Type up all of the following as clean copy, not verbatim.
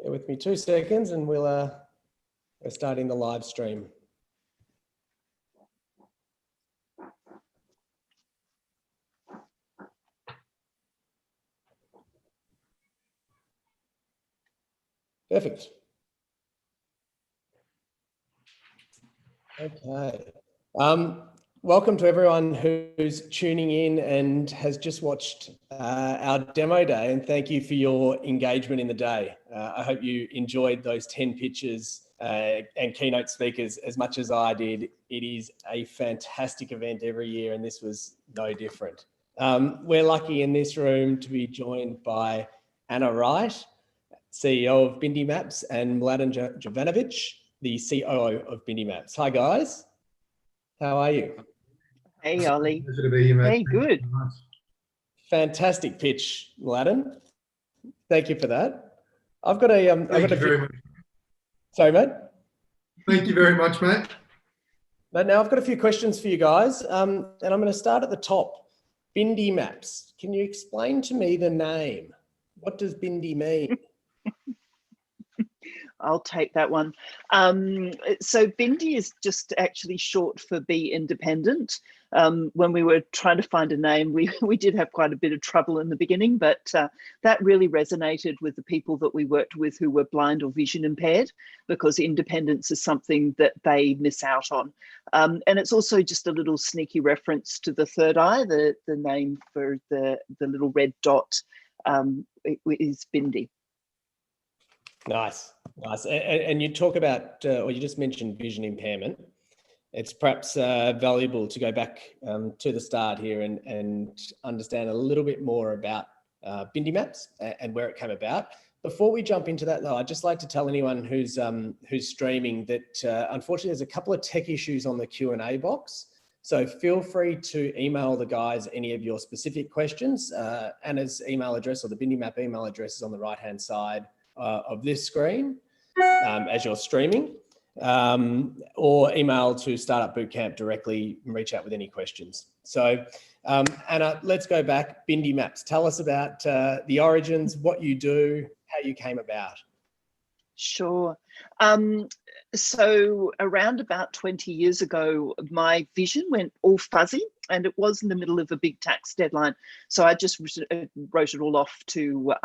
Bear with me 2 seconds and we're starting the live stream. Perfect. Okay. Welcome to everyone who's tuning in and has just watched our demo day, and thank you for your engagement in the day. I hope you enjoyed those 10 pitches and keynote speakers as much as I did. It is a fantastic event every year, and this was no different. We're lucky in this room to be joined by Anna Wright, CEO of BindiMaps, and Mladen Jovanovic, the COO of BindiMaps. Hi guys, how are you? Hey Ollie. Pleasure to be here, mate. Hey, good. Fantastic pitch, Mladen. Thank you for that. I've got a Thank you very much. Sorry, mate. Thank you very much, mate. But now I've got a few questions for you guys, and I'm going to start at the top. BindiMaps. Can you explain to me the name? What does Bindi mean? I'll take that one. So Bindi is just actually short for Be Independent. When we were trying to find a name, we did have quite a bit of trouble in the beginning, but that really resonated with the people that we worked with who were blind or vision impaired, because independence is something that they miss out on. And it's also just a little sneaky reference to the third eye. The name for the little red dot is Bindi. Nice. And you talk about, or you just mentioned vision impairment. It's perhaps valuable to go back to the start here and understand a little bit more about BindiMaps and where it came about. Before we jump into that though, I'd just like to tell anyone who's streaming that unfortunately there's a couple of tech issues on the Q&A box. So feel free to email the guys any of your specific questions. Anna's email address or the BindiMap email address is on the right-hand side of this screen as you're streaming, or email to Startup Bootcamp directly and reach out with any questions. So Anna, let's go back. BindiMaps, tell us about the origins, what you do, how you came about. Sure. So around about 20 years ago, my vision went all fuzzy, and it was in the middle of a big tax deadline. So I just wrote it all off to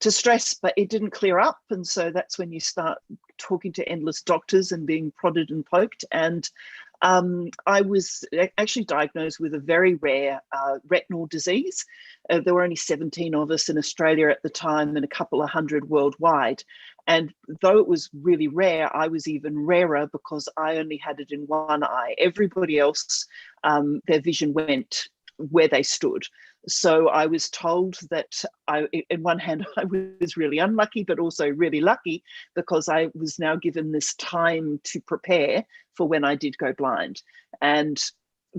stress, but it didn't clear up. And so that's when you start talking to endless doctors and being prodded and poked. And I was actually diagnosed with a very rare retinal disease. There were only 17 of us in Australia at the time and a couple of hundred worldwide. And though it was really rare, I was even rarer because I only had it in one eye. Everybody else, their vision went where they stood. So I was told that in one hand, I was really unlucky, but also really lucky because I was now given this time to prepare for when I did go blind. And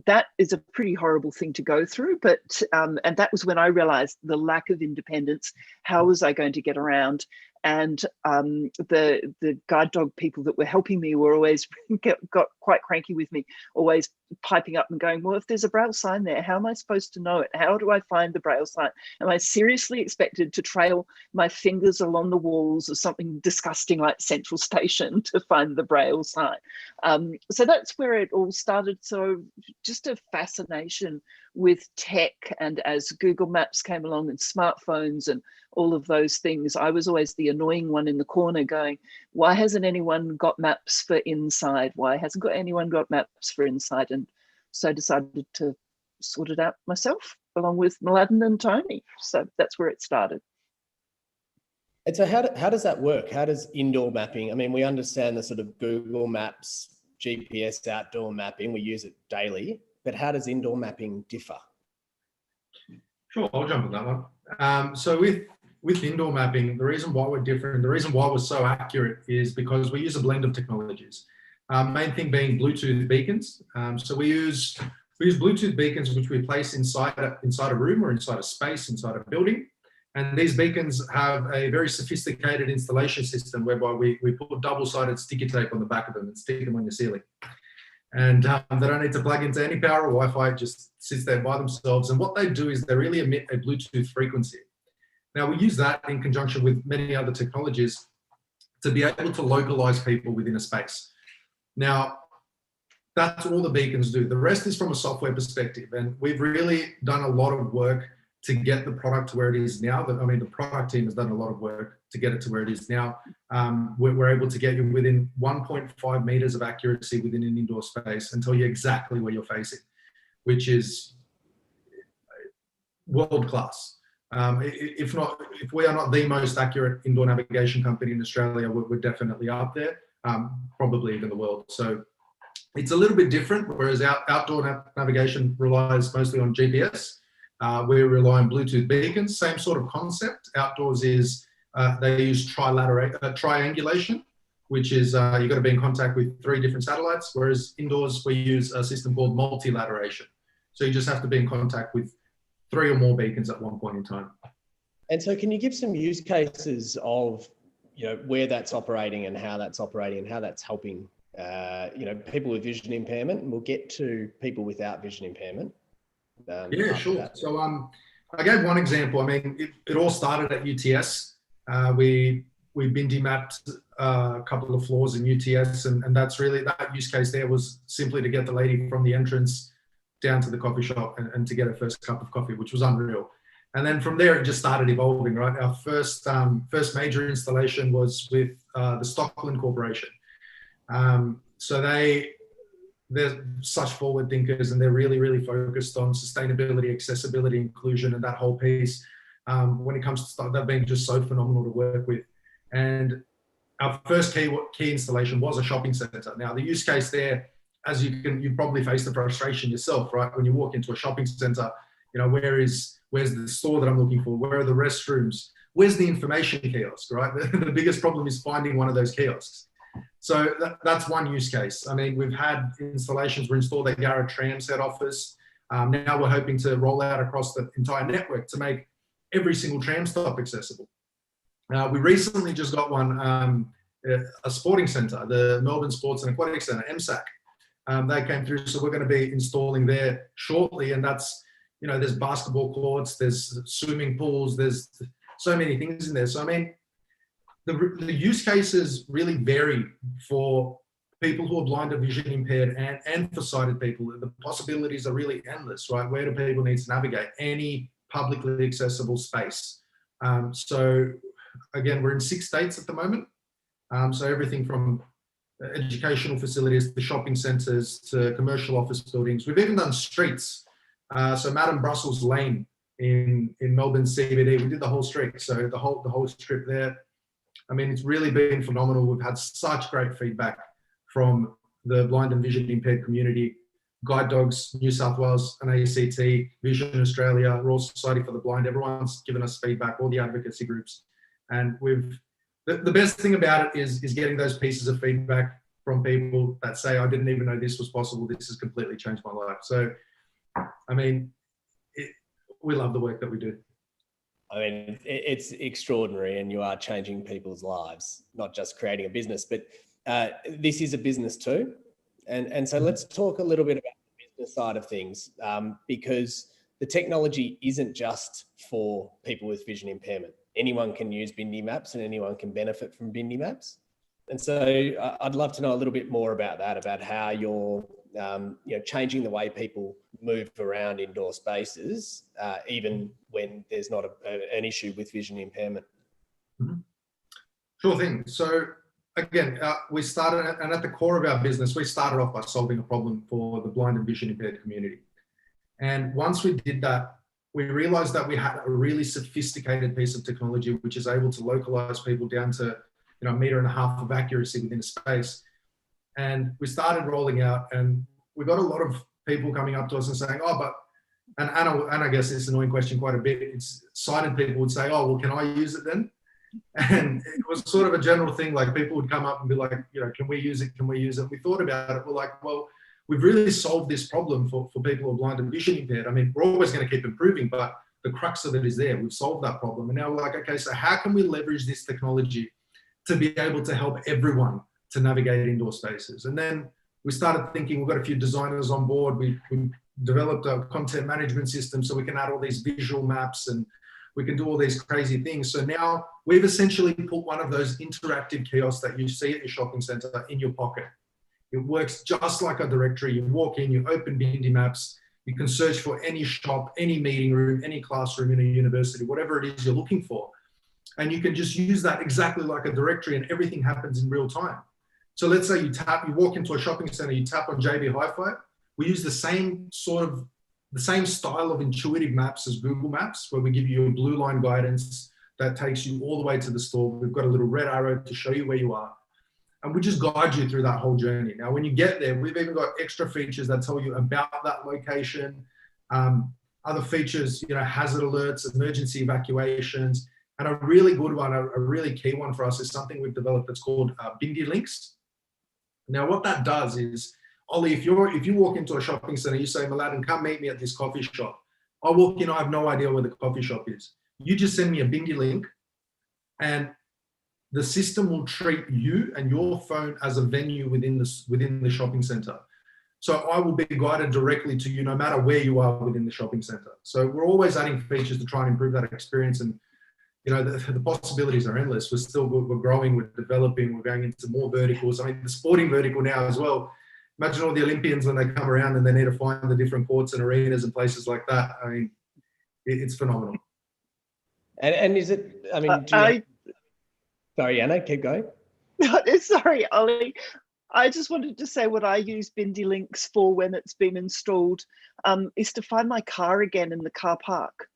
that is a pretty horrible thing to go through. But and that was when I realized the lack of independence. How was I going to get around? And the guide dog people that were helping me were always got quite cranky with me, always piping up and going, well, if there's a braille sign there, how am I supposed to know it? How do I find the braille sign? Am I seriously expected to trail my fingers along the walls of something disgusting like Central Station to find the braille sign? So that's where it all started. So just a fascination with tech, and as Google Maps came along and smartphones and all of those things, I was always the annoying one in the corner going, why hasn't anyone got maps for inside? Why hasn't anyone got maps for inside? And so I decided to sort it out myself along with Mladen and Tony. So that's where it started. And so how does that work? How does indoor mapping, I mean, we understand the sort of Google Maps, GPS outdoor mapping, we use it daily, but how does indoor mapping differ? Sure, I'll jump on that one. So with indoor mapping, the reason why we're different, the reason why we're so accurate is because we use a blend of technologies. Main thing being Bluetooth beacons. So we use Bluetooth beacons, which we place inside a room or inside a space, inside a building. And these beacons have a very sophisticated installation system whereby we put double-sided sticky tape on the back of them and stick them on your ceiling. And they don't need to plug into any power or Wi-Fi, it just sits there by themselves. And what they do is they really emit a Bluetooth frequency. Now we use that in conjunction with many other technologies to be able to localize people within a space. Now, that's all the beacons do. The rest is from a software perspective. And we've really done a lot of work to get the product to where it is now. I mean, the product team has done a lot of work to get it to where it is now. We're able to get you within 1.5 meters of accuracy within an indoor space and tell you exactly where you're facing, which is world class. If we are not the most accurate indoor navigation company in Australia, we're definitely up there, probably even the world. So it's a little bit different, whereas outdoor navigation relies mostly on GPS. We rely on Bluetooth beacons, same sort of concept. Outdoors is, they use triangulation, which is you've got to be in contact with 3 different satellites, whereas indoors we use a system called multilateration. So you just have to be in contact with 3 or more beacons at one point in time. And so can you give some use cases of, where that's operating and how that's operating and how that's helping, people with vision impairment? And we'll get to people without vision impairment. Yeah, sure. So I gave one example. I mean, it all started at UTS. We BindiMapped a couple of floors in UTS, and that's really, that use case there was simply to get the lady from the entrance down to the coffee shop and to get her first cup of coffee, which was unreal. And then from there, it just started evolving, right? Our first major installation was with the Stockland Corporation. So they're such forward thinkers, and they're really, really focused on sustainability, accessibility, inclusion, and that whole piece. When it comes to stuff, they've been just so phenomenal to work with. And our first key installation was a shopping centre. Now, the use case there, as you probably face the frustration yourself, right? When you walk into a shopping centre, where's the store that I'm looking for? Where are the restrooms? Where's the information kiosk, right? The biggest problem is finding one of those kiosks. So that's one use case. I mean, we've had installations where installed at Yarra Tram's head office. Now we're hoping to roll out across the entire network to make every single tram stop accessible. We recently just got one, a sporting centre, the Melbourne Sports and Aquatic Centre, MSAC. They came through, so we're going to be installing there shortly. And that's, there's basketball courts, there's swimming pools, there's so many things in there. So, I mean, the use cases really vary for people who are blind or vision impaired and for sighted people. The possibilities are really endless, right? Where do people need to navigate? Any publicly accessible space. So again, we're in 6 states at the moment. So everything from educational facilities to shopping centres to commercial office buildings. We've even done streets. So Madam Brussels Lane in Melbourne CBD, we did the whole street. So the whole strip there. I mean, it's really been phenomenal. We've had such great feedback from the blind and vision impaired community, Guide Dogs New South Wales and ACT, Vision Australia, Royal Society for the Blind. Everyone's given us feedback, all the advocacy groups. And the best thing about it is getting those pieces of feedback from people that say, I didn't even know this was possible. This has completely changed my life. So, I mean, we love the work that we do. I mean, it's extraordinary, and you are changing people's lives, not just creating a business, but this is a business too. And so let's talk a little bit about the business side of things, because the technology isn't just for people with vision impairment. Anyone can use BindiMaps and anyone can benefit from BindiMaps. And so I'd love to know a little bit more about that, about how you're changing the way people move around indoor spaces, even when there's not an issue with vision impairment. Mm-hmm. Sure thing. So again, we started, and at the core of our business, we started off by solving a problem for the blind and vision impaired community. And once we did that, we realized that we had a really sophisticated piece of technology, which is able to localize people down to 1.5 meters of accuracy within a space. And we started rolling out, and we got a lot of people coming up to us and saying, and I guess this annoying question quite a bit, it's sighted people would say, oh, well, can I use it then? And it was sort of a general thing, like people would come up and be like, can we use it? Can we use it? We thought about it. We're like, well, we've really solved this problem for people who are blind and vision impaired. I mean, we're always going to keep improving, but the crux of it is there. We've solved that problem. And now we're like, okay, so how can we leverage this technology to be able to help everyone to navigate indoor spaces? And then we started thinking, we've got a few designers on board. We developed a content management system so we can add all these visual maps and We can do all these crazy things. So now we've essentially put one of those interactive kiosks that you see at your shopping center in your pocket. It works just like a directory. You walk in, you open BindiMaps, you can search for any shop, any meeting room, any classroom in a university, whatever it is you're looking for. And you can just use that exactly like a directory, and everything happens in real time. So let's say you walk into a shopping center, you tap on JB Hi-Fi. We use the same style of intuitive maps as Google Maps, where we give you a blue line guidance that takes you all the way to the store. We've got a little red arrow to show you where you are. And we just guide you through that whole journey. Now, when you get there, we've even got extra features that tell you about that location, other features, hazard alerts, emergency evacuations, and a really good one, a really key one for us is something we've developed that's called Bindi links. Now, what that does is, Ollie, if you walk into a shopping center, you say, Mladen, come meet me at this coffee shop. I walk in, I have no idea where the coffee shop is. You just send me a Bindi link, and the system will treat you and your phone as a venue within the shopping center. So I will be guided directly to you no matter where you are within the shopping center. So we're always adding features to try and improve that experience. And the possibilities are endless. We're growing, we're developing, we're going into more verticals. I mean, the sporting vertical now as well. Imagine all the Olympians when they come around and they need to find the different courts and arenas and places like that. I mean, it's phenomenal. And is it, I mean, sorry, Anna, keep going. Sorry, Ollie. I just wanted to say what I use Bindi links for when it's been installed is to find my car again in the car park,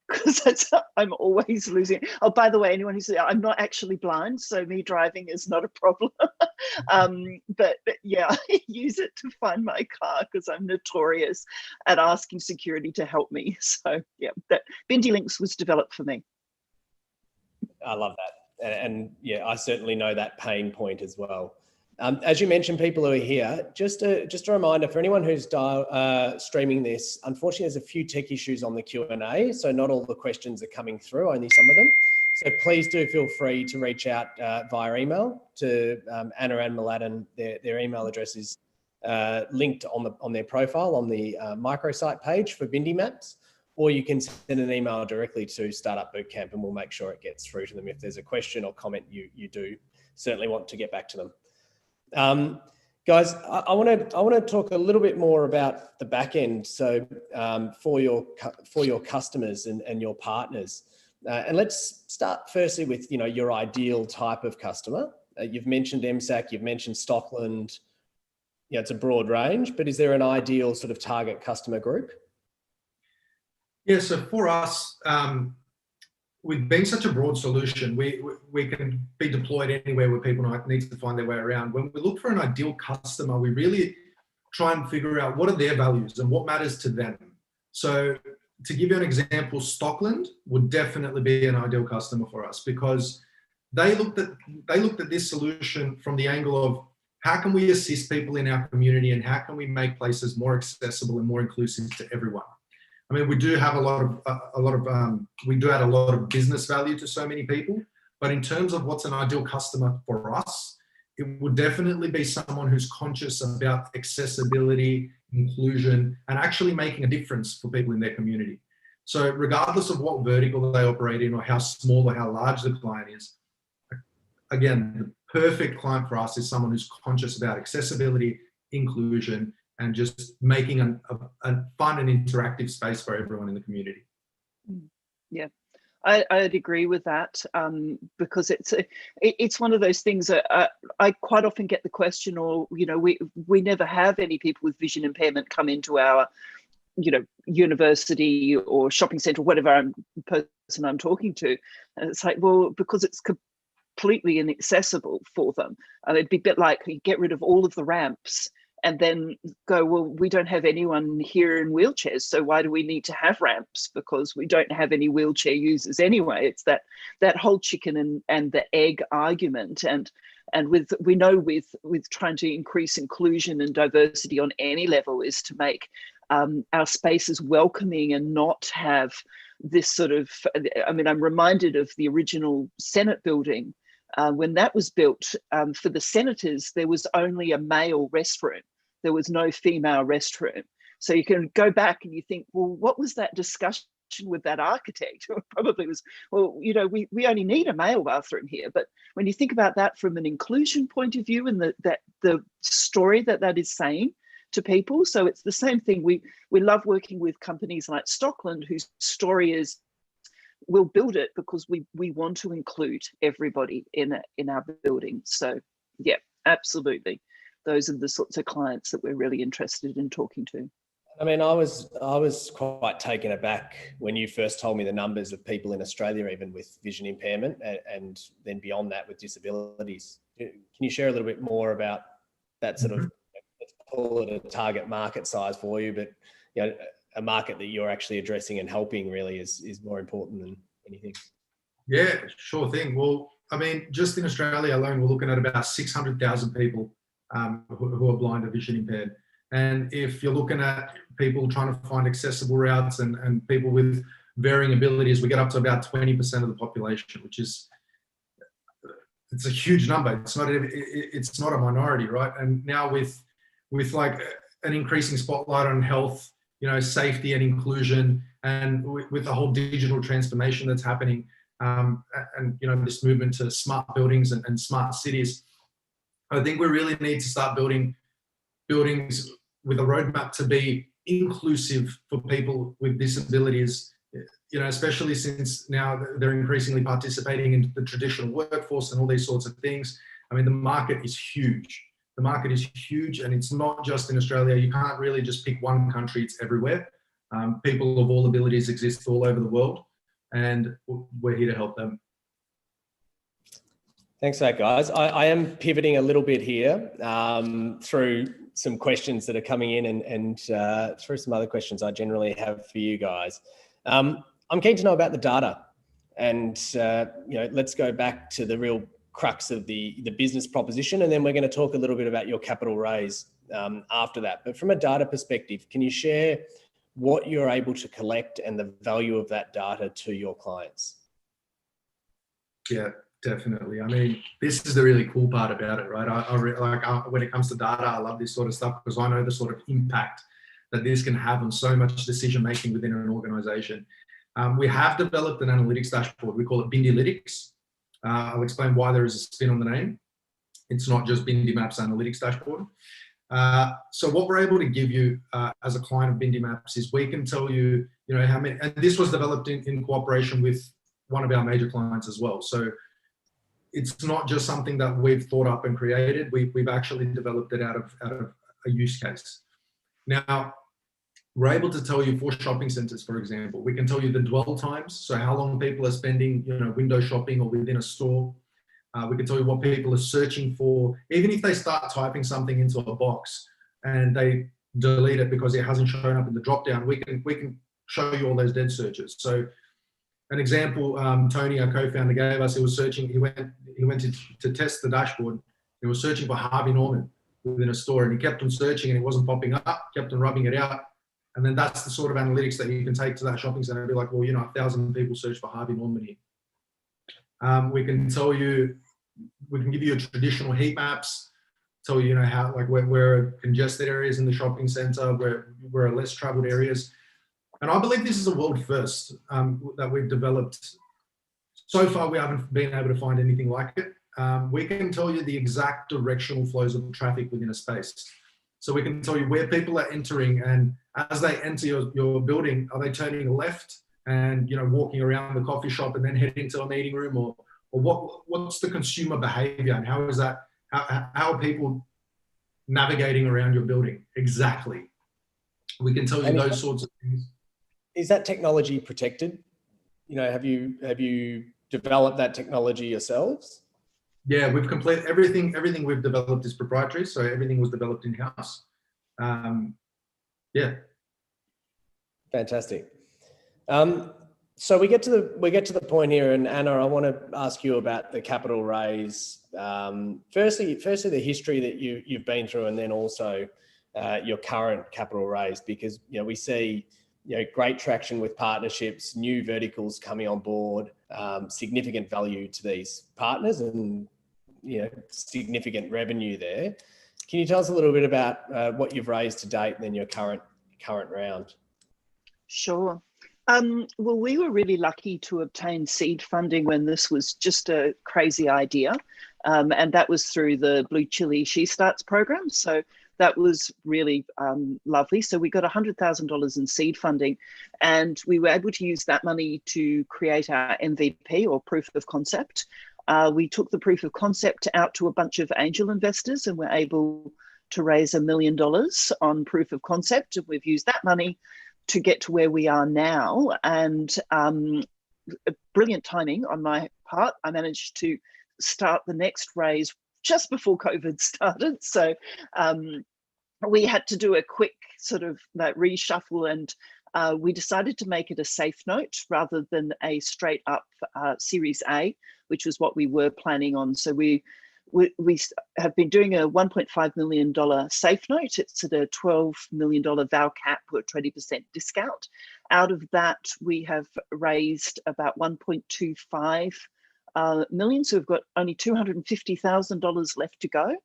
because I'm always losing it. Oh, by the way, anyone who's, I'm not actually blind, so me driving is not a problem. But yeah, I use it to find my car because I'm notorious at asking security to help me. So yeah, that Bindi links was developed for me. I love that. And yeah, I certainly know that pain point as well. As you mentioned, people who are here, just a reminder for anyone who's streaming this, unfortunately, there's a few tech issues on the Q&A, so not all the questions are coming through, only some of them. So please do feel free to reach out via email to Anna and Mladen. Their email address is linked on their profile on the microsite page for BindiMaps, or you can send an email directly to Startup Bootcamp and we'll make sure it gets through to them. If there's a question or comment you do certainly want to get back to them. Guys, I want to talk a little bit more about the back end. So for your customers and your partners, and let's start firstly with your ideal type of customer. You've mentioned MSAC, you've mentioned Stockland. Yeah, it's a broad range, but is there an ideal sort of target customer group? Yeah, so for us, with being such a broad solution, we can be deployed anywhere where people need to find their way around. When we look for an ideal customer, we really try and figure out what are their values and what matters to them. So to give you an example, Stockland would definitely be an ideal customer for us because they looked at this solution from the angle of how can we assist people in our community and how can we make places more accessible and more inclusive to everyone. I mean, we do have we do add a lot of business value to so many people, but in terms of what's an ideal customer for us, it would definitely be someone who's conscious about accessibility, inclusion, and actually making a difference for people in their community. So regardless of what vertical they operate in or how small or how large the client is, again, the perfect client for us is someone who's conscious about accessibility, inclusion, and just making a fun and interactive space for everyone in the community. Yeah, I'd agree with that because it's one of those things that I quite often get the question, or we never have any people with vision impairment come into our university or shopping centre, whatever person I'm talking to, and it's like, well, because it's completely inaccessible for them. It'd be a bit like you get rid of all of the ramps and then go, well, we don't have anyone here in wheelchairs, so why do we need to have ramps? Because we don't have any wheelchair users anyway. It's that whole chicken and the egg argument. And we know with trying to increase inclusion and diversity on any level is to make our spaces welcoming and not have this sort of, I mean, I'm reminded of the original Senate building. When that was built for the senators, there was only a male restroom. There was no female restroom. So you can go back and you think, well, what was that discussion with that architect. Probably was, well, you know, we only need a male bathroom here. But when you think about that from an inclusion point of view and the story that is saying to people. So it's the same thing. We love working with companies like Stockland, whose story is, we'll build it because we want to include everybody in our building. So yeah, absolutely. Those are the sorts of clients that we're really interested in talking to. I mean, I was quite taken aback when you first told me the numbers of people in Australia, even with vision impairment, and then beyond that with disabilities. Can you share a little bit more about that sort of, let's call it a target market size for you, but you know, a market that you're actually addressing and helping really is more important than anything? Yeah, sure thing. Well, I mean, just in Australia alone, we're looking at about 600,000 people who are blind or vision impaired. And if you're looking at people trying to find accessible routes and people with varying abilities, we get up to about 20% of the population, which is, it's a huge number. It's not a minority, right? And now with like an increasing spotlight on health, you know, safety and inclusion, and with the whole digital transformation that's happening, and you know, this movement to smart buildings and smart cities, I think we really need to start building buildings with a roadmap to be inclusive for people with disabilities, you know, especially since now they're increasingly participating in the traditional workforce and all these sorts of things. I mean, the market is huge. The market is huge, and it's not just in Australia. You can't really just pick one country, it's everywhere. People of all abilities exist all over the world, and we're here to help them. Thanks for that, guys. I am pivoting a little bit here through some questions that are coming in and through some other questions I generally have for you guys. I'm keen to know about the data, and you know, let's go back to the real crux of the business proposition, and then we're going to talk a little bit about your capital raise after that. But from a data perspective, can you share what you're able to collect and the value of that data to your clients? Yeah, definitely. I mean, this is the really cool part about it, right? When it comes to data, I love this sort of stuff because I know the sort of impact that this can have on so much decision making within an organization. We have developed an analytics dashboard. We call it BindiLytics. I'll explain why there is a spin on the name. It's not just BindiMaps analytics dashboard. So what we're able to give you as a client of BindiMaps is we can tell you, you know, how many, and this was developed in cooperation with one of our major clients as well. So it's not just something that we've thought up and created. We've actually developed it out of a use case. Now, we're able to tell you for shopping centers, for example, we can tell you the dwell times. So how long people are spending, you know, window shopping or within a store. We can tell you what people are searching for. Even if they start typing something into a box and they delete it because it hasn't shown up in the dropdown, we can show you all those dead searches. So an example, Tony, our co-founder, gave us, he was searching, he went to test the dashboard. He was searching for Harvey Norman within a store, and he kept on searching and it wasn't popping up, kept on rubbing it out. And then that's the sort of analytics that you can take to that shopping center and be like, well, you know, 1,000 people search for Harvey Norman here. We can tell you, we can give you a traditional heat maps, tell you, you know, how, like where are congested areas in the shopping center, where are less traveled areas. And I believe this is a world first that we've developed. So far, we haven't been able to find anything like it. We can tell you the exact directional flows of traffic within a space. So we can tell you where people are entering, and as they enter your building, are they turning left and, you know, walking around the coffee shop and then heading to a meeting room, or what's the consumer behavior, and how are people navigating around your building? Exactly. We can tell you those sorts of things. Is that technology protected? You know, have you developed that technology yourselves? Yeah, we've completed everything we've developed is proprietary, so everything was developed in-house. Yeah. Fantastic. So we get to the point here, and Anna, I want to ask you about the capital raise. Firstly, the history that you've been through, and then also your current capital raise, because, you know, we see, you know, great traction with partnerships, new verticals coming on board, significant value to these partners, and, you know, significant revenue there. Can you tell us a little bit about what you've raised to date and then your current round? Sure. Well, we were really lucky to obtain seed funding when this was just a crazy idea. And that was through the Blue Chili She Starts program. So that was really lovely. So we got $100,000 in seed funding, and we were able to use that money to create our MVP, or proof of concept. We took the proof of concept out to a bunch of angel investors and were able to raise $1 million on proof of concept. And we've used that money to get to where we are now. And brilliant timing on my part, I managed to start the next raise just before COVID started. So we had to do a quick sort of like reshuffle, and we decided to make it a safe note rather than a straight up Series A, which was what we were planning on. So we have been doing a $1.5 million safe note. It's at a $12 million val cap or 20% discount. Out of that, we have raised about 1.25 million. So we've got only $250,000 left to go.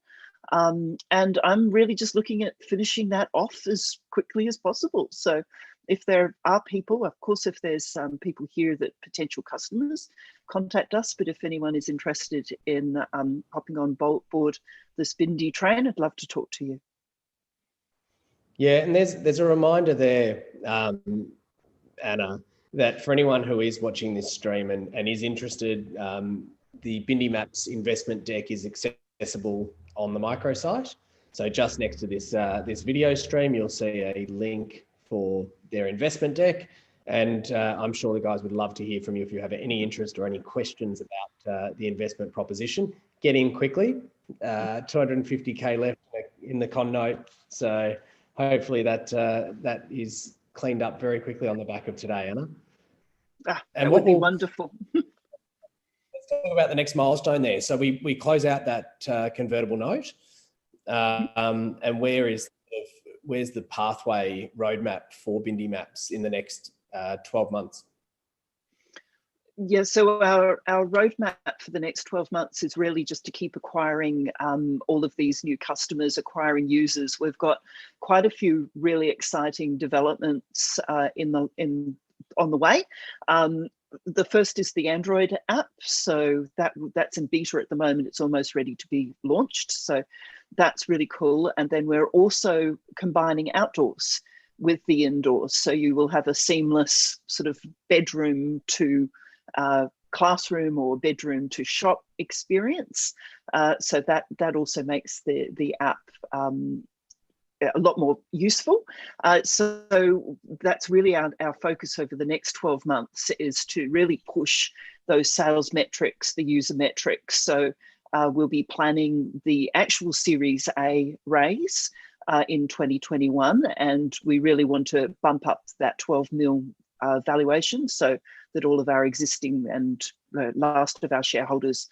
And I'm really just looking at finishing that off as quickly as possible. So if there are people, of course, if there's people here that potential customers, contact us. But if anyone is interested in hopping on board this Bindi train, I'd love to talk to you. Yeah, and there's a reminder there, Anna, that for anyone who is watching this stream and is interested, the BindiMaps investment deck is accessible on the microsite. So just next to this this video stream, you'll see a link for their investment deck. And I'm sure the guys would love to hear from you if you have any interest or any questions about the investment proposition. Get in quickly, 250K left in the con note. So hopefully that is cleaned up very quickly on the back of today, Anna. That would be wonderful. Let's talk about the next milestone there. So we close out that convertible note, and where's the pathway roadmap for BindiMaps in the next 12 months? Yeah, so our roadmap for the next 12 months is really just to keep acquiring all of these new customers, acquiring users. We've got quite a few really exciting developments on the way. The first is the Android app. So that's in beta at the moment. It's almost ready to be launched. So that's really cool. And then we're also combining outdoors with the indoors. So you will have a seamless sort of bedroom to classroom or bedroom to shop experience. So that also makes the app a lot more useful. So that's really our focus over the next 12 months, is to really push those sales metrics, the user metrics. So we'll be planning the actual Series A raise in 2021, and we really want to bump up that 12 mil valuation so that all of our existing and last of our shareholders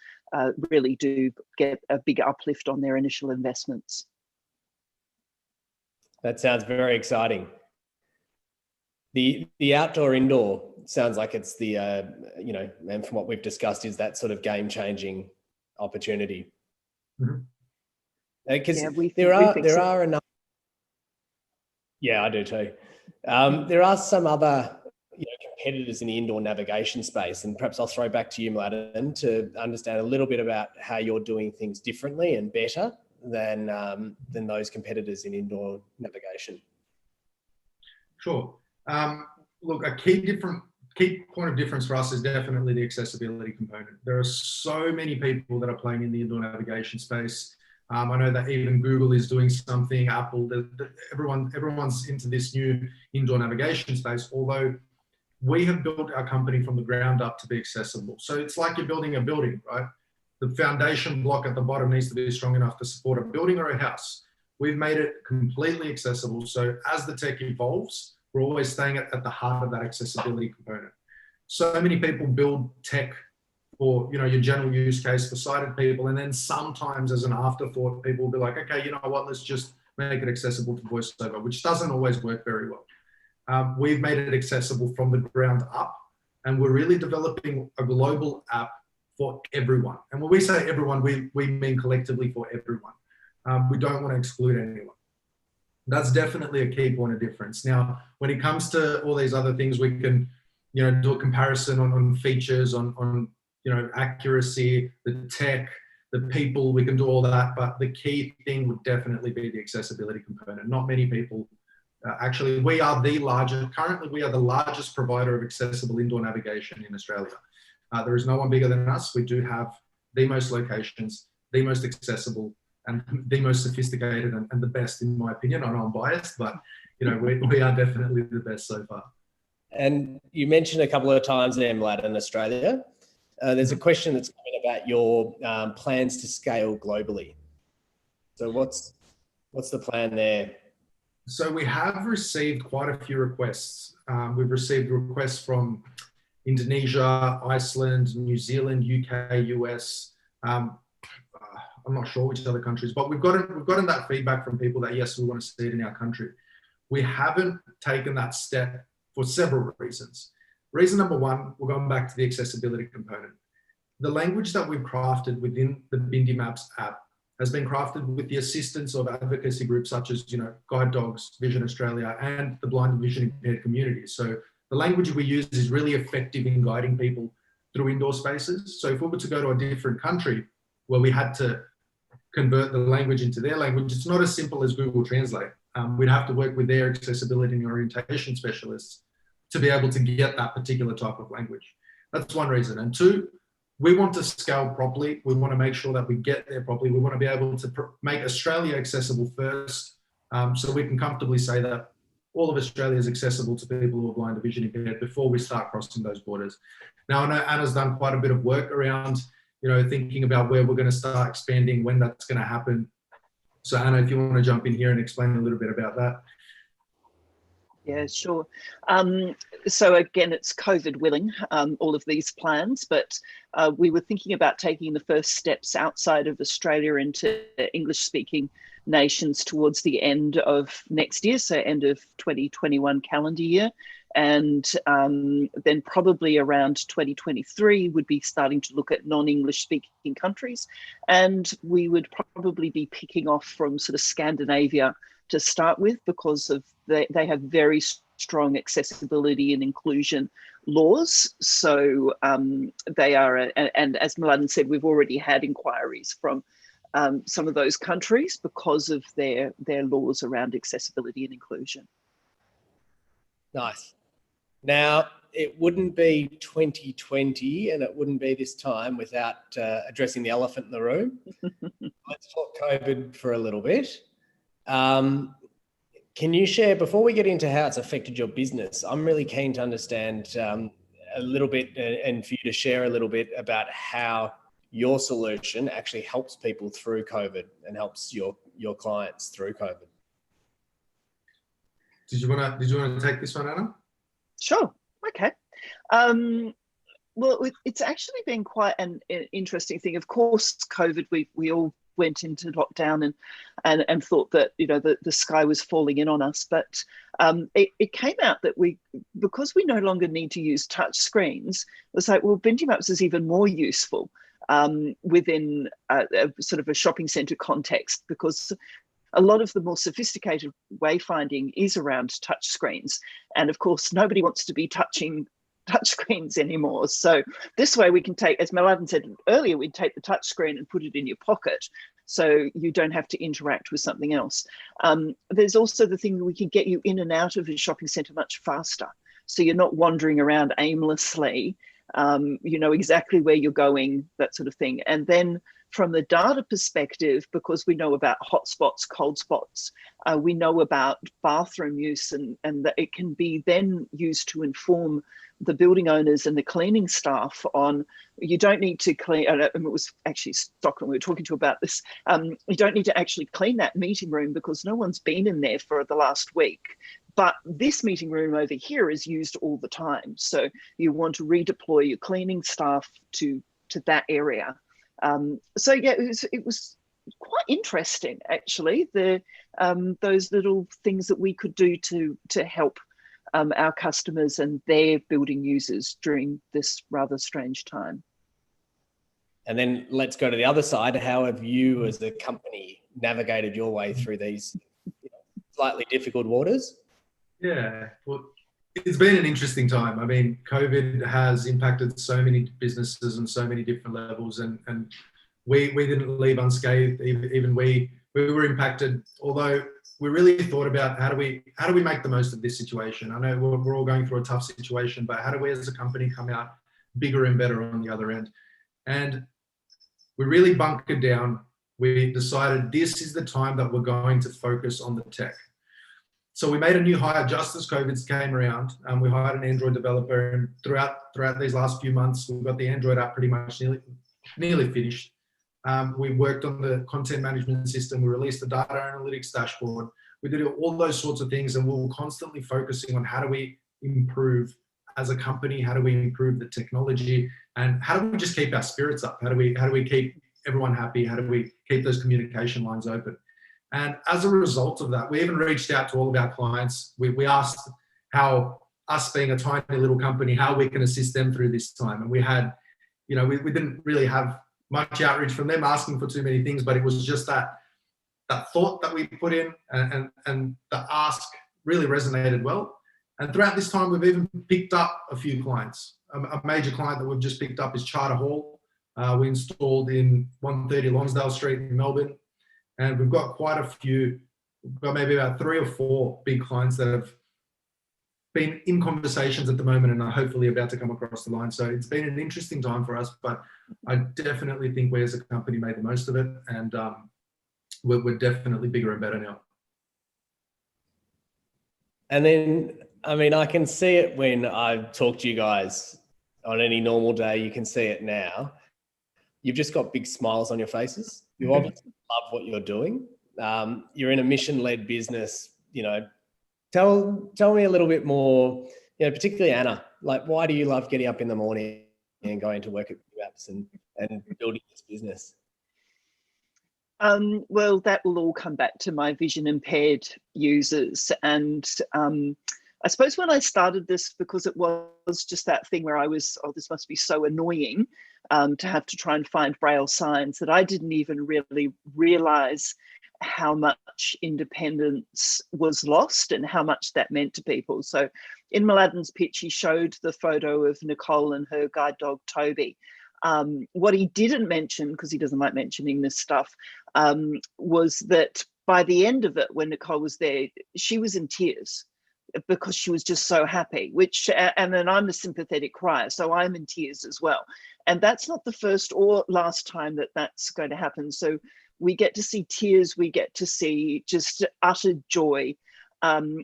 really do get a big uplift on their initial investments. That sounds very exciting. The outdoor indoor sounds like it's the and from what we've discussed, is that sort of game-changing opportunity. Because there are enough. Yeah, I do too. There are some other competitors in the indoor navigation space, and perhaps I'll throw back to you, Mladen, to understand a little bit about how you're doing things differently and better than those competitors in indoor navigation. Sure. Look, a key point of difference for us is definitely the accessibility component. There are so many people that are playing in the indoor navigation space. I know that even Google is doing something, Apple, everyone's into this new indoor navigation space, although we have built our company from the ground up to be accessible. So it's like you're building a building, right? The foundation block at the bottom needs to be strong enough to support a building or a house. We've made it completely accessible. So as the tech evolves, we're always staying at the heart of that accessibility component. So many people build tech for your general use case for sighted people, and then sometimes as an afterthought, people will be like, okay, you know what, let's just make it accessible to voiceover, which doesn't always work very well. We've made it accessible from the ground up, and we're really developing a global app for everyone. And when we say everyone, we mean collectively for everyone. We don't want to exclude anyone. That's definitely a key point of difference. Now, when it comes to all these other things, we can, do a comparison on features, on accuracy, the tech, the people. We can do all that, but the key thing would definitely be the accessibility component. Not many people. Actually, we are the largest provider of accessible indoor navigation in Australia. There is no one bigger than us. We do have the most locations, the most accessible, and the most sophisticated, and the best, in my opinion. I know I'm biased, but we are definitely the best so far. And you mentioned a couple of times there, Mlad, in Australia. There's a question that's coming about your plans to scale globally. So what's the plan there? So we have received quite a few requests. We've received requests from Indonesia, Iceland, New Zealand, UK, US. I'm not sure which other countries, but we've gotten that feedback from people that, yes, we want to see it in our country. We haven't taken that step for several reasons. Reason number one, we're going back to the accessibility component. The language that we've crafted within the BindiMaps app has been crafted with the assistance of advocacy groups such as, Guide Dogs, Vision Australia, and the blind and vision impaired community. So the language we use is really effective in guiding people through indoor spaces. So if we were to go to a different country where we had to convert the language into their language, it's not as simple as Google Translate. We'd have to work with their accessibility and orientation specialists to be able to get that particular type of language. That's one reason. And two, we want to scale properly. We want to make sure that we get there properly. We want to be able to make Australia accessible first, so we can comfortably say that all of Australia is accessible to people who are blind or vision impaired before we start crossing those borders. Now, I know Anna's done quite a bit of work around thinking about where we're going to start expanding, when that's going to happen. So Anna, if you want to jump in here and explain a little bit about that. Yeah, sure. So again, it's COVID willing, all of these plans, but we were thinking about taking the first steps outside of Australia into English speaking nations towards the end of next year, so end of 2021 calendar year. And then probably around 2023 would be starting to look at non-English speaking countries. And we would probably be picking off from sort of Scandinavia to start with, because of they have very strong accessibility and inclusion laws. So they are, and as Mladen said, we've already had inquiries from some of those countries because of their laws around accessibility and inclusion. Nice. Now, it wouldn't be 2020 and it wouldn't be this time without addressing the elephant in the room. Let's talk COVID for a little bit. Can you share, before we get into how it's affected your business, I'm really keen to understand a little bit, and for you to share a little bit about how your solution actually helps people through COVID and helps your clients through COVID. Did you want to take this one, Anna? Sure. Okay. Well, it's actually been quite an interesting thing. Of course, COVID, we all went into lockdown and thought that the sky was falling in on us, but it came out that because we no longer need to use touch screens, it was like, well, BindiMaps is even more useful within a sort of a shopping centre context, because a lot of the more sophisticated wayfinding is around touch screens, and of course nobody wants to be touching touch screens anymore. So this way we can take, as Mladen said earlier, we'd take the touch screen and put it in your pocket, so you don't have to interact with something else. There's also the thing that we can get you in and out of a shopping centre much faster, so you're not wandering around aimlessly. You know exactly where you're going, that sort of thing. And then from the data perspective, because we know about hot spots, cold spots, we know about bathroom use, and that it can be then used to inform the building owners and the cleaning staff on, you don't need to clean, and it was actually Stockholm we were talking to about this, you don't need to actually clean that meeting room because no one's been in there for the last week. But this meeting room over here is used all the time. So you want to redeploy your cleaning staff to that area. So yeah, it was quite interesting, actually, those little things that we could do to help our customers and their building users during this rather strange time. And then let's go to the other side. How have you as a company navigated your way through these slightly difficult waters? Yeah, well, it's been an interesting time. I mean, COVID has impacted so many businesses on so many different levels, and we didn't leave unscathed. Even we were impacted, although we really thought about how do we make the most of this situation. I know we're all going through a tough situation, but how do we as a company come out bigger and better on the other end? And we really bunkered down. We decided this is the time that we're going to focus on the tech. So we made a new hire just as COVID came around, and we hired an Android developer. And throughout these last few months, we've got the Android app pretty much nearly finished. We worked on the content management system. We released the data analytics dashboard. We did all those sorts of things, and we were constantly focusing on how do we improve as a company, how do we improve the technology, and how do we just keep our spirits up? How do we keep everyone happy? How do we keep those communication lines open? And as a result of that, we even reached out to all of our clients. We asked how, us being a tiny little company, how we can assist them through this time. And we had, we didn't really have much outreach from them asking for too many things, but it was just that thought that we put in, and the ask really resonated well. And throughout this time, we've even picked up a few clients. A major client that we've just picked up is Charter Hall. We installed in 130 Lonsdale Street in Melbourne. And we've got quite a few, we've got maybe about 3 or 4 big clients that have been in conversations at the moment and are hopefully about to come across the line. So it's been an interesting time for us, but I definitely think we as a company made the most of it, and we're definitely bigger and better now. And then, I mean, I can see it when I talk to you guys on any normal day. You can see it now. You've just got big smiles on your faces. You obviously love what you're doing. You're in a mission-led business. Tell me a little bit more, particularly Anna, like, why do you love getting up in the morning and going to work at BindiMaps and building this business? Well, that will all come back to my vision impaired users. And I suppose when I started this, because it was just that thing where I was, this must be so annoying to have to try and find Braille signs, that I didn't even really realize how much independence was lost and how much that meant to people. So in Mladen's pitch, he showed the photo of Nicole and her guide dog, Toby. What he didn't mention, because he doesn't like mentioning this stuff, was that by the end of it, when Nicole was there, she was in tears because she was just so happy, and then I'm a sympathetic crier, so I'm in tears as well. And that's not the first or last time that that's going to happen. So we get to see tears, we get to see just utter joy.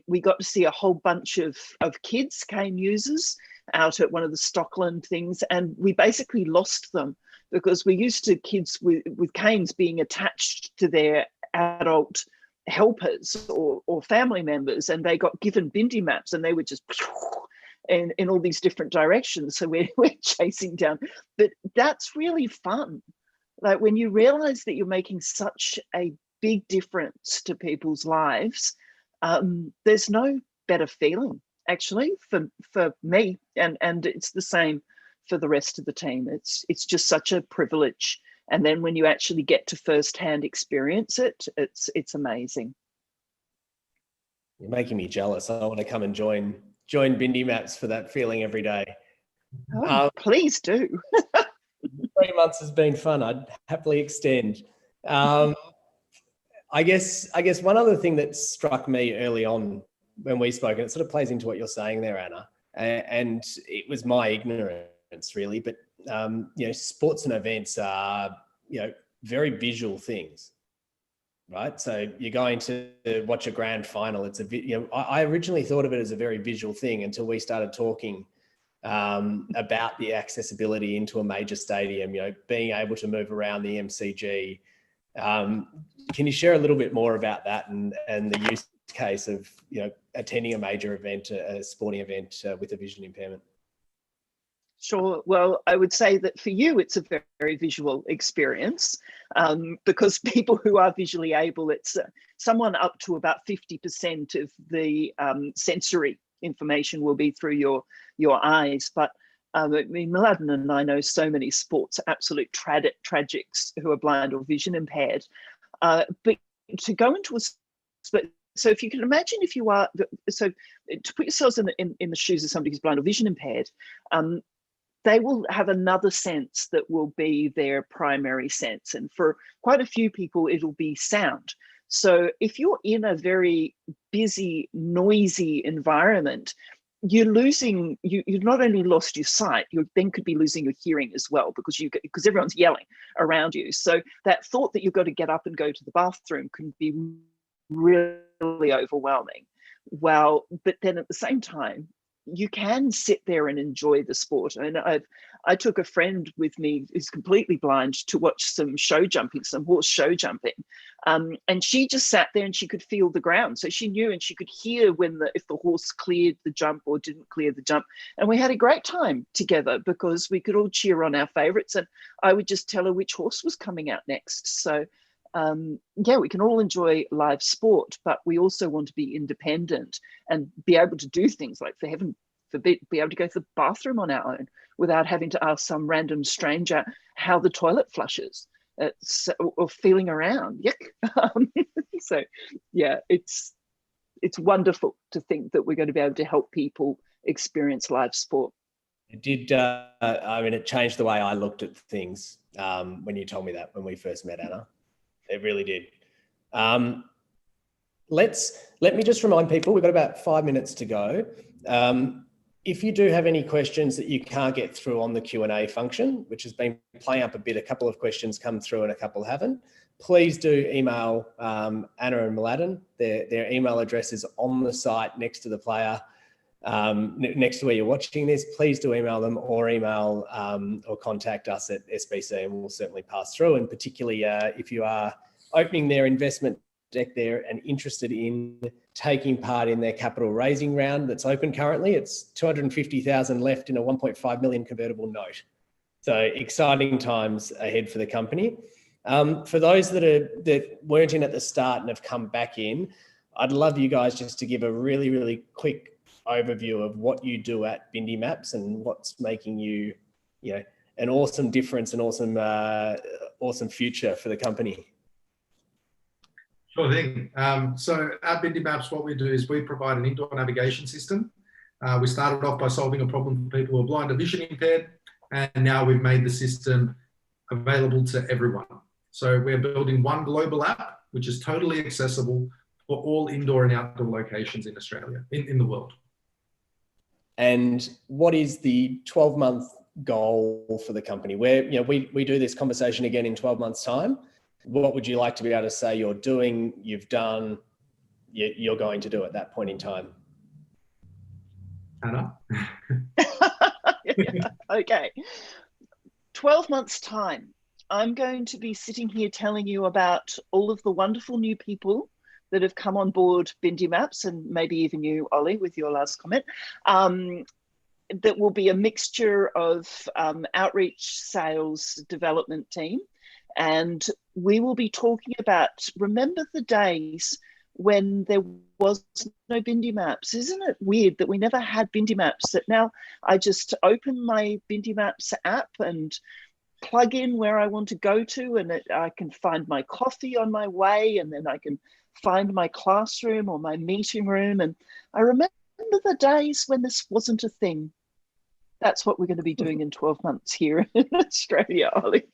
We got to see a whole bunch of kids, cane users, out at one of the Stockland things, and we basically lost them because we're used to kids with canes being attached to their adult helpers or family members, and they got given BindiMaps and they were just in all these different directions. So we're chasing down, but that's really fun. Like when you realize that you're making such a big difference to people's lives, there's no better feeling actually for me, and it's the same for the rest of the team. It's just such a privilege. And then when you actually get to firsthand experience it, it's amazing. You're making me jealous. I want to come and join BindiMaps for that feeling every day. Oh, please do. 3 months has been fun. I'd happily extend. I guess one other thing that struck me early on when we spoke, and it sort of plays into what you're saying there, Anna, and it was my ignorance really, but sports and events are very visual things, right? So you're going to watch a grand final. It's I originally thought of it as a very visual thing until we started talking about the accessibility into a major stadium, being able to move around the MCG. Can you share a little bit more about that and the use case of attending a major event, a sporting event with a vision impairment? Sure. Well, I would say that for you, it's a very visual experience because people who are visually able, it's someone up to about 50% of the sensory information will be through your eyes. But I mean, Mladen and I know so many sports absolute tragics who are blind or vision impaired. But to go into So if you can imagine, if you are, so to put yourselves in the shoes of somebody who's blind or vision impaired, they will have another sense that will be their primary sense. And for quite a few people, it'll be sound. So if you're in a very busy, noisy environment, you're losing, you've not only lost your sight, you then could be losing your hearing as well, because everyone's yelling around you. So that thought that you've got to get up and go to the bathroom can be really overwhelming. Well, but then at the same time, you can sit there and enjoy the sport. And I took a friend with me who's completely blind to watch some show jumping, some horse show jumping. And she just sat there and she could feel the ground. So she knew, and she could hear if the horse cleared the jump or didn't clear the jump. And we had a great time together because we could all cheer on our favorites. And I would just tell her which horse was coming out next. So yeah, we can all enjoy live sport, but we also want to be independent and be able to do things like, for heaven forbid, be able to go to the bathroom on our own without having to ask some random stranger how the toilet flushes, or feeling around. Yuck. So yeah, it's wonderful to think that we're going to be able to help people experience live sport. It did. I mean, it changed the way I looked at things when you told me that when we first met, Anna. It really did. Let me just remind people, we've got about 5 minutes to go. If you do have any questions that you can't get through on the Q&A function, which has been playing up a bit, a couple of questions come through and a couple haven't, please do email Anna and Mladen. Their email address is on the site next to the player, next to where you're watching this. Please do email them, or email or contact us at SBC, and we'll certainly pass through. And particularly if you are opening their investment deck there and interested in taking part in their capital raising round that's open currently, it's 250,000 left in a 1.5 million convertible note. So exciting times ahead for the company. For those that weren't in at the start and have come back in, I'd love you guys just to give a really, really quick overview of what you do at BindiMaps and what's making you, an awesome difference and awesome future for the company. Sure thing. So at BindiMaps, what we do is we provide an indoor navigation system. We started off by solving a problem for people who are blind or vision impaired, and now we've made the system available to everyone. So we're building one global app, which is totally accessible for all indoor and outdoor locations in Australia, in the world. And what is the 12-month goal for the company? Where we do this conversation again in 12 months' time. What would you like to be able to say you're doing, you've done, you're going to do at that point in time? Anna? Okay. 12 months' time, I'm going to be sitting here telling you about all of the wonderful new people that have come on board BindiMaps, and maybe even you, Ollie, with your last comment. That will be a mixture of outreach, sales, development team. And we will be talking about, remember the days when there was no BindiMaps? Isn't it weird that we never had BindiMaps, that now I just open my BindiMaps app and plug in where I want to go to, and I can find my coffee on my way, and then I can find my classroom or my meeting room. And I remember the days when this wasn't a thing. That's what we're going to be doing in 12 months here in Australia, Ollie.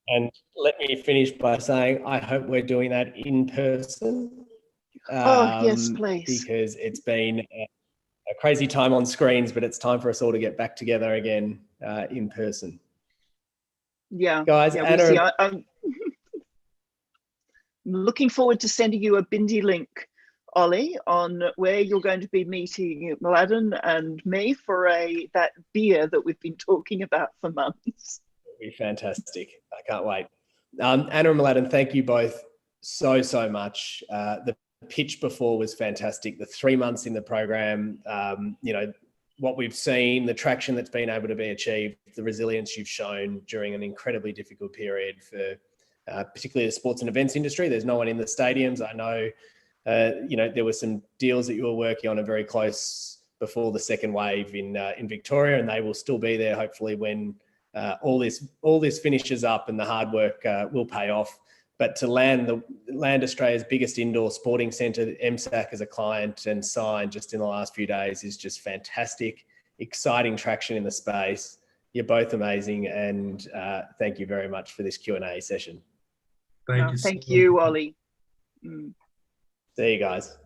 And let me finish by saying, I hope we're doing that in person. Yes, please. Because it's been a crazy time on screens, but it's time for us all to get back together again in person. Yeah. Guys, yeah, Anna, we'll see. I'm looking forward to sending you a Bindi link, Ollie, on where you're going to be meeting Mladen and me for that beer that we've been talking about for months. It'll be fantastic. I can't wait. Anna and Mladen, thank you both so much. The pitch before was fantastic. The 3 months in the program, what we've seen, the traction that's been able to be achieved, the resilience you've shown during an incredibly difficult period for particularly the sports and events industry. There's no one in the stadiums. I know, there were some deals that you were working on are very close before the second wave in Victoria, and they will still be there hopefully when all this finishes up and the hard work will pay off. But to land Australia's biggest indoor sporting centre, MSAC, as a client and sign just in the last few days is just fantastic. Exciting traction in the space. You're both amazing, and thank you very much for this Q&A session. Thank you. Thank you, Ollie. See you guys.